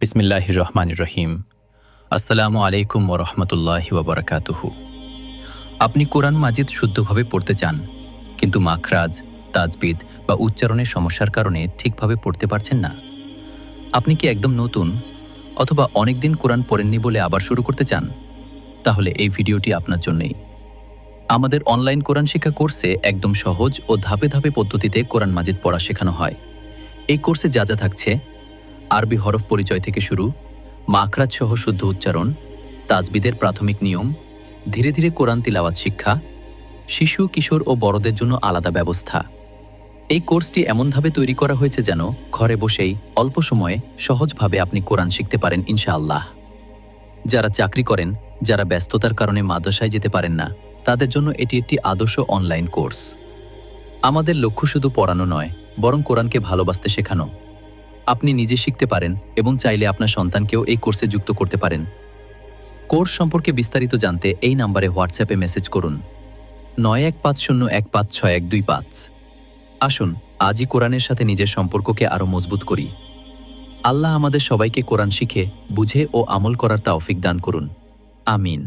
বিসমিল্লাহির রহমানির রহিম। আসসালামু আলাইকুম ওয়া রাহমাতুল্লাহি ওয়া বারাকাতুহু। আপনি কোরআন মাজিদ শুদ্ধভাবে পড়তে চান, কিন্তু মাখরাজ, তাজবিদ বা উচ্চারণের সমস্যার কারণে ঠিকভাবে পড়তে পারছেন না। আপনি কি একদম নতুন অথবা অনেকদিন কোরআন পড়েননি বলে আবার শুরু করতে চান? তাহলে এই ভিডিওটি আপনার জন্যই। আমাদের অনলাইন কোরআন শিক্ষা কোর্সে একদম সহজ ও ধাপে ধাপে পদ্ধতিতে কোরআন মাজিদ পড়া শেখানো হয়। এই কোর্সে যা যা থাকছে: আরবি হরফ পরিচয় থেকে শুরু, মাখরাজ সহ শুদ্ধ উচ্চারণ, তাজবিদের প্রাথমিক নিয়ম, ধীরে ধীরে কোরআন তিলাওয়াত শিক্ষা, শিশু, কিশোর ও বড়দের জন্য আলাদা ব্যবস্থা। এই কোর্সটি এমনভাবে তৈরি করা হয়েছে যেন ঘরে বসেই অল্প সময়ে সহজভাবে আপনি কোরআন শিখতে পারেন ইনশাআল্লাহ। যারা চাকরি করেন, যারা ব্যস্ততার কারণে মাদ্রাসায় যেতে পারেন না, তাদের জন্য এটি একটি আদর্শ অনলাইন কোর্স। আমাদের লক্ষ্য শুধু পড়ানো নয়, বরং কোরআনকে ভালোবাসতে শেখানো। আপনি নিজে শিখতে পারেন এবং চাইলে আপনার সন্তানকেও এই কোর্সে যুক্ত করতে পারেন। কোর্স সম্পর্কে বিস্তারিত জানতে এই নম্বরে হোয়াটসঅ্যাপে মেসেজ করুন 9150156125। আসুন আজই কোরআনের সাথে নিজের সম্পর্ককে আরও মজবুত করি। আল্লাহ আমাদের সবাইকে কোরআন শিখে, বুঝে ও আমল করার তৌফিক দান করুন। আমিন।